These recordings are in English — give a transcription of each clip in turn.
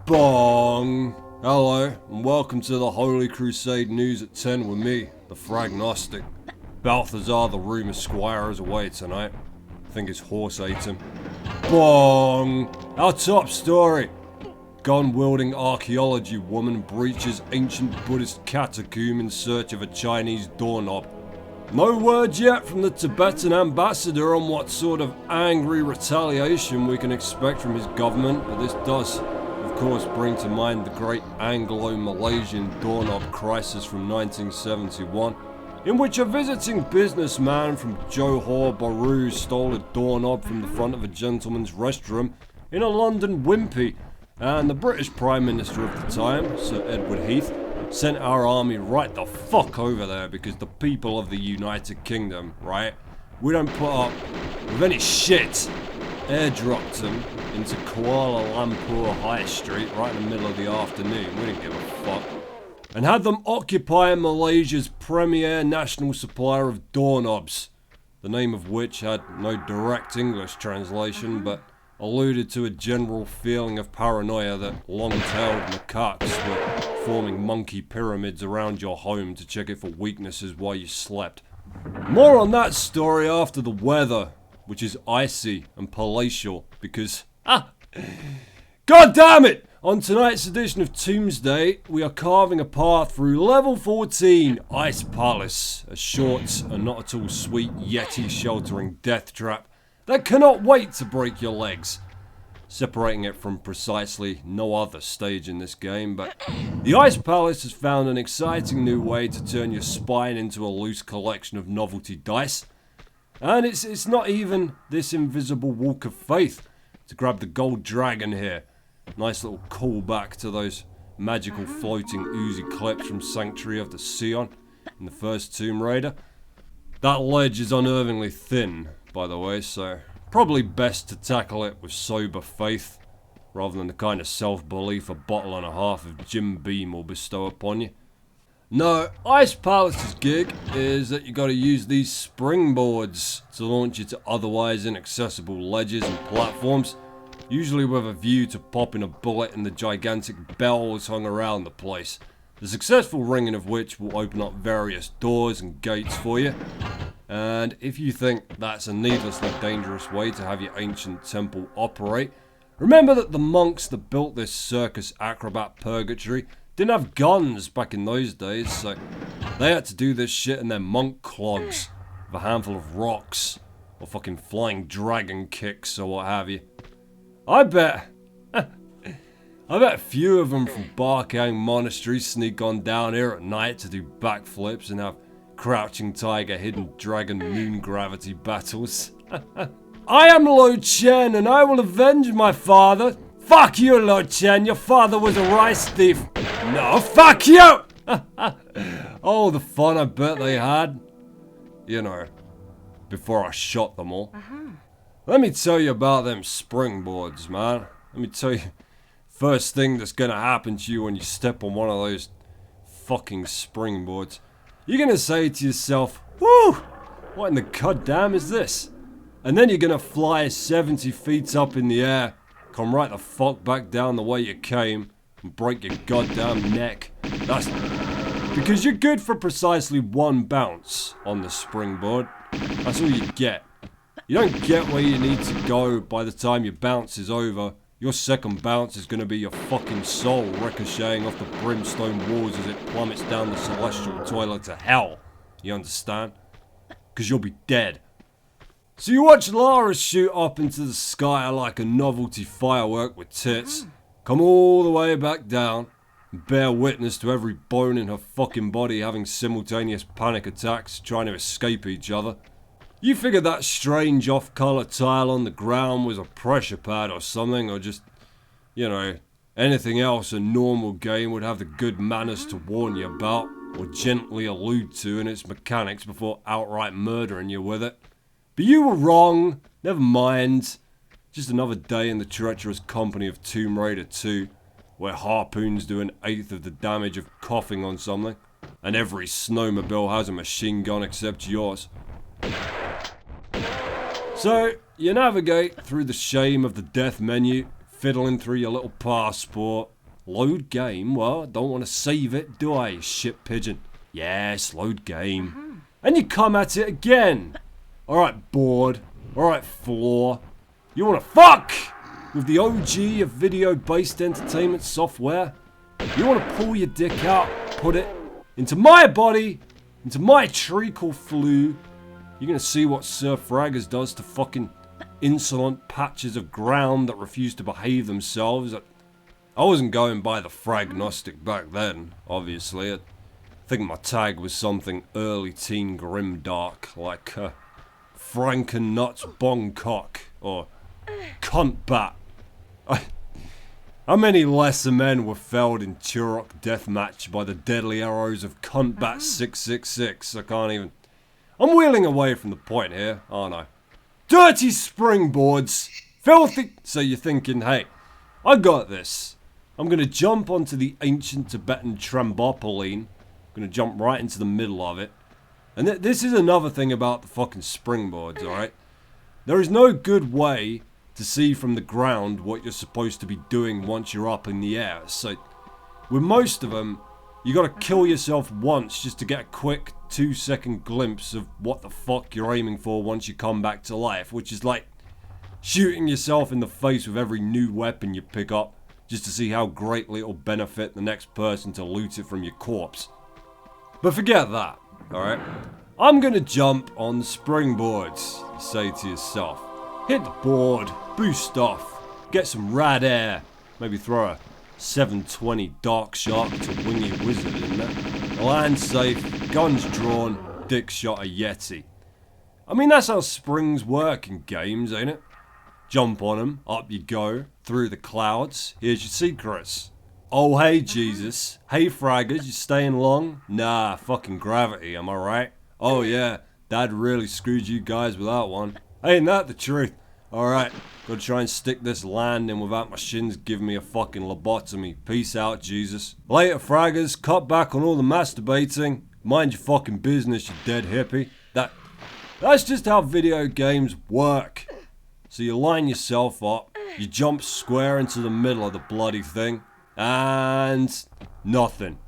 Bong! Hello, and welcome to the Holy Crusade News at 10 with me, the Fragnostic. Balthazar the Rumour Squire is away tonight. I think his horse ate him. Bong! Our top story. Gun-wielding archaeology woman breaches ancient Buddhist catacomb in search of a Chinese doorknob. No word yet from the Tibetan ambassador on what sort of angry retaliation we can expect from his government, but this does, of course, bring to mind the great Anglo-Malaysian doorknob crisis from 1971, in which a visiting businessman from Johor Bahru stole a doorknob from the front of a gentleman's restroom in a London wimpy, and the British Prime Minister of the time, Sir Edward Heath, sent our army right the fuck over there because the people of the United Kingdom, right, we don't put up with any shit. Airdropped them into Kuala Lumpur High Street right in the middle of the afternoon, we didn't give a fuck, and had them occupy Malaysia's premier national supplier of doorknobs, the name of which had no direct English translation but alluded to a general feeling of paranoia that long-tailed macaques were forming monkey pyramids around your home to check it for weaknesses while you slept. More on that story after the weather, which is icy and palatial because, God damn it! On tonight's edition of Tombsday, we are carving a path through level 14, Ice Palace, a short and not at all sweet Yeti sheltering death trap that cannot wait to break your legs. Separating it from precisely no other stage in this game, but the Ice Palace has found an exciting new way to turn your spine into a loose collection of novelty dice. And it's not even this invisible walk of faith to grab the gold dragon here. Nice little callback to those magical floating Uzi clips from Sanctuary of the Sion in the first Tomb Raider. That ledge is unnervingly thin, by the way, so probably best to tackle it with sober faith, rather than the kind of self-belief a bottle and a half of Jim Beam will bestow upon you. No, Ice Palace's gig is that you gotta use these springboards to launch you to otherwise inaccessible ledges and platforms, usually with a view to popping a bullet in the gigantic bells hung around the place, the successful ringing of which will open up various doors and gates for you. And if you think that's a needlessly dangerous way to have your ancient temple operate, remember that the monks that built this circus acrobat purgatory didn't have guns back in those days, so they had to do this shit in their monk clogs with a handful of rocks or fucking flying dragon kicks or what have you. I bet a few of them from Barkang Monastery sneak on down here at night to do backflips and have Crouching Tiger, Hidden Dragon, Moon Gravity battles. I am Lo Chen and I will avenge my father. Fuck you, Lo Chen, your father was a rice thief. No, fuck you! Oh, the fun I bet they had. You know, before I shot them all. Let me tell you about them springboards, man. Let me tell you, first thing that's gonna happen to you when you step on one of those fucking springboards. You're gonna say to yourself, woo, what in the goddamn is this? And then you're gonna fly 70 feet up in the air, come right the fuck back down the way you came, and break your goddamn neck. That's because you're good for precisely one bounce on the springboard. That's all you get. You don't get where you need to go by the time your bounce is over. Your second bounce is going to be your fucking soul ricocheting off the brimstone walls as it plummets down the celestial toilet to hell. You understand? Because you'll be dead. So you watch Lara shoot up into the sky like a novelty firework with tits, come all the way back down, and bear witness to every bone in her fucking body having simultaneous panic attacks trying to escape each other. You figure that strange off-color tile on the ground was a pressure pad or something, or just, you know, anything else a normal game would have the good manners to warn you about, or gently allude to in its mechanics before outright murdering you with it. But you were wrong, never mind. Just another day in the treacherous company of Tomb Raider 2, where harpoons do 1/8 of the damage of coughing on something, and every snowmobile has a machine gun except yours. So, you navigate through the shame of the death menu, fiddling through your little passport, Load game? Well, I don't want to save it, do I, you shit pigeon? Yes, load game. And you come at it again. Alright, board. Alright, floor. You want to fuck with the OG of video-based entertainment software? You want to pull your dick out, put it into my body, into my treacle flu. You're going to see what Sir Fraggers does to fucking insolent patches of ground that refuse to behave themselves. I wasn't going by the Fragnostic back then, obviously. I think my tag was something early teen grimdark, like Frankennuts Bongcock or Cuntbat. How many lesser men were felled in Turok deathmatch by the deadly arrows of Cuntbat 666? I can't even... I'm wheeling away from the point here, aren't I? Dirty springboards! Filthy... So you're thinking, hey, I got this. I'm going to jump onto the ancient Tibetan trampoline. I'm going to jump right into the middle of it. And this is another thing about the fucking springboards, alright? There is no good way to see from the ground what you're supposed to be doing once you're up in the air. So, with most of them, you gotta kill yourself once just to get a quick 2-second glimpse of what the fuck you're aiming for once you come back to life, which is like shooting yourself in the face with every new weapon you pick up just to see how greatly it'll benefit the next person to loot it from your corpse. But forget that, alright? I'm gonna jump on the springboards, you say to yourself. Hit the board, boost off, get some rad air, maybe throw a 720 Dark Shark to Wingy Wizard in there. Land safe, guns drawn, dick shot a Yeti. I mean, that's how springs work in games, ain't it? Jump on them, up you go, through the clouds, here's your secrets. Oh hey Jesus, hey fraggers, you staying long? Nah, fucking gravity, am I right? Oh yeah, Dad really screwed you guys with that one. Ain't that the truth? Alright, gotta try and stick this landing without my shins giving me a fucking lobotomy. Peace out, Jesus. Later, fraggers, cut back on all the masturbating. Mind your fucking business, you dead hippie. That's just how video games work. So you line yourself up, you jump square into the middle of the bloody thing, and nothing.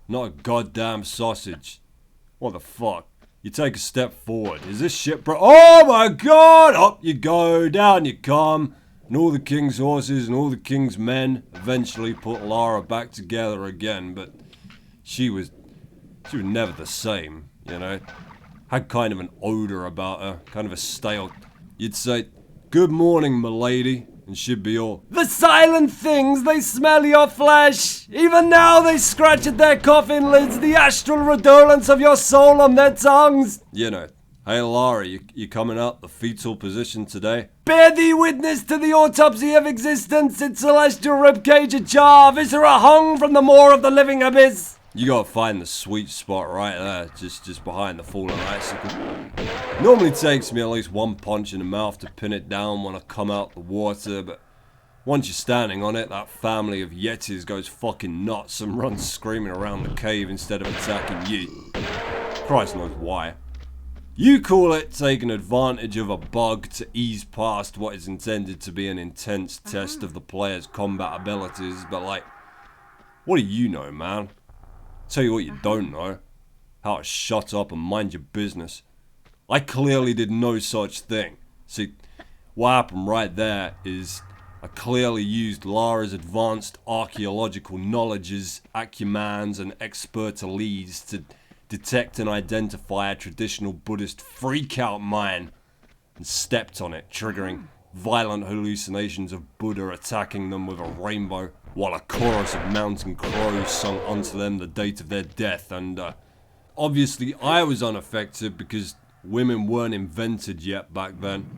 Not a goddamn sausage. What the fuck? You take a step forward. Is this shit bro? Oh my god! Up you go, down you come. And all the king's horses and all the king's men eventually put Lara back together again, but she was never the same, you know? Had kind of an odor about her, kind of a stale... You'd say, good morning, m'lady, and she'd be all, the silent things, they smell your flesh! Even now they scratch at their coffin lids, the astral redolence of your soul on their tongues! You know, hey Lara, you coming out the fetal position today? Bear thee witness to the autopsy of existence, its celestial ribcage ajar, viscera hung from the maw of the living abyss! You gotta find the sweet spot right there, just behind the fallen icicle. Normally takes me at least one punch in the mouth to pin it down when I come out the water, but once you're standing on it, that family of yetis goes fucking nuts and runs screaming around the cave instead of attacking you. Christ knows why. You call it taking advantage of a bug to ease past what is intended to be an intense test of the player's combat abilities, but like, what do you know, man? Tell you what you don't know. How to shut up and mind your business. I clearly did no such thing. See, what happened right there is I clearly used Lara's advanced archaeological knowledges, acumans and expertise to detect and identify a traditional Buddhist freak-out mine and stepped on it, triggering violent hallucinations of Buddha attacking them with a rainbow, while a chorus of mountain crows sung unto them the date of their death, and obviously I was unaffected because women weren't invented yet back then.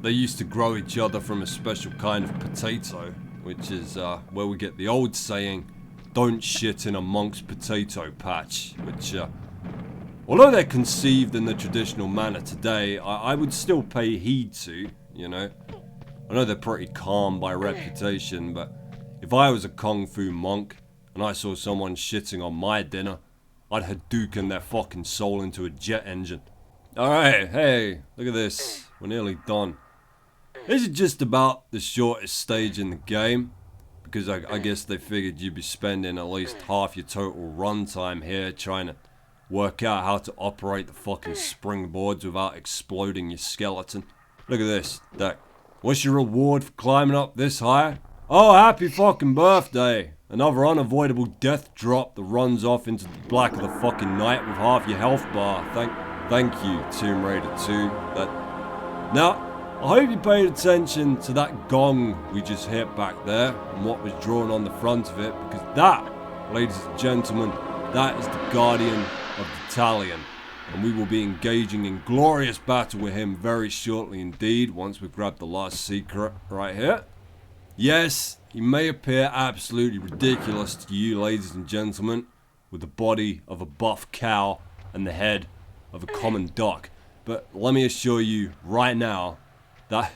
They used to grow each other from a special kind of potato, which is where we get the old saying, don't shit in a monk's potato patch, which although they're conceived in the traditional manner today, I would still pay heed to, you know. I know they're pretty calm by reputation, but if I was a kung fu monk and I saw someone shitting on my dinner, I'd Hadouken their fucking soul into a jet engine. Alright, hey, look at this. We're nearly done. This is just about the shortest stage in the game, because I guess they figured you'd be spending at least half your total runtime here trying to work out how to operate the fucking springboards without exploding your skeleton. Look at this, Deck. What's your reward for climbing up this high? Oh, happy fucking birthday! Another unavoidable death drop that runs off into the black of the fucking night with half your health bar. Thank you, Tomb Raider 2. Now, I hope you paid attention to that gong we just hit back there and what was drawn on the front of it, because that, ladies and gentlemen, that is the Guardian of the Talion, and we will be engaging in glorious battle with him very shortly indeed once we've grabbed the last secret right here. Yes, he may appear absolutely ridiculous to you, ladies and gentlemen, with the body of a buff cow and the head of a common duck, but let me assure you right now that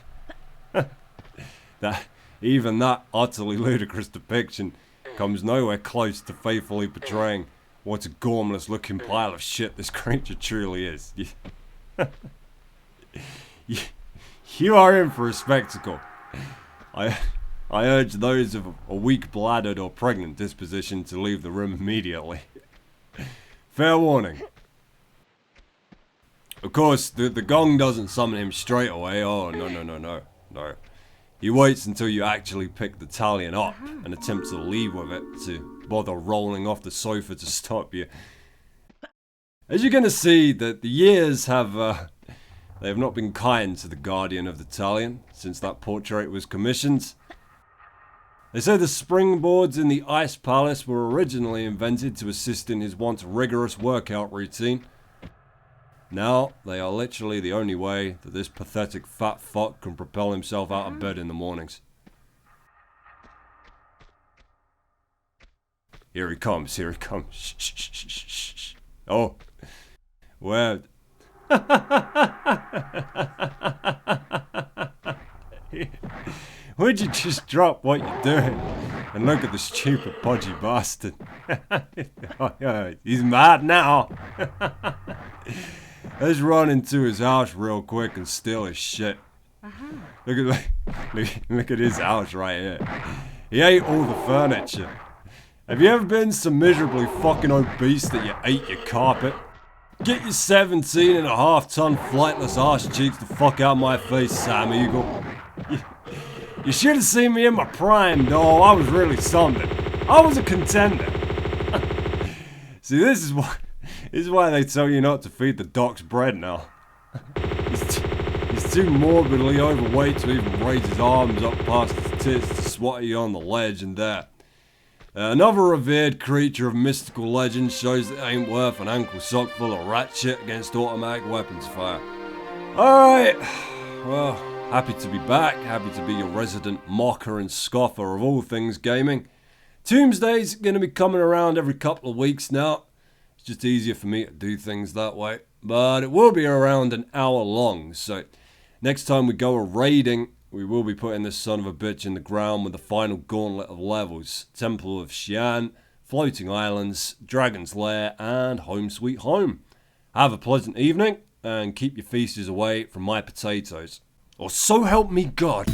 even that utterly ludicrous depiction comes nowhere close to faithfully portraying what a gormless looking pile of shit this creature truly is. You are in for a spectacle. I urge those of a weak-bladdered or pregnant disposition to leave the room immediately. Fair warning. Of course, the gong doesn't summon him straight away. Oh, no. He waits until you actually pick the Talion up and attempts to leave with it to bother rolling off the sofa to stop you. As you're going to see, that the years have they have not been kind to the Guardian of the Talion since that portrait was commissioned. They say the springboards in the Ice Palace were originally invented to assist in his once rigorous workout routine. Now, they are literally the only way that this pathetic fat fuck can propel himself out of bed in the mornings. Here he comes. Shh. Oh. Where? Would you just drop what you're doing and look at the stupid podgy bastard? He's mad now. Let's run into his house real quick and steal his shit. Look at his house right here. He ate all the furniture. Have you ever been so miserably fucking obese that you ate your carpet? Get your 17.5-ton flightless arse cheeks the fuck out of my face, Sam Eagle. You should have seen me in my prime, though. I was really something. I was a contender. See, this is why they tell you not to feed the doc's bread now. He's too morbidly overweight to even raise his arms up past his tits to swat you on the ledge and there. Another revered creature of mystical legend shows that it ain't worth an ankle sock full of rat shit against automatic weapons fire. Alright, well, happy to be back, happy to be your resident mocker and scoffer of all things gaming. Tombsday's gonna be coming around every couple of weeks now. It's just easier for me to do things that way. But it will be around an hour long, so next time we go a-raiding, we will be putting this son of a bitch in the ground with the final gauntlet of levels. Temple of Xi'an, Floating Islands, Dragon's Lair, and Home Sweet Home. Have a pleasant evening, and keep your feces away from my potatoes. Or so help me God.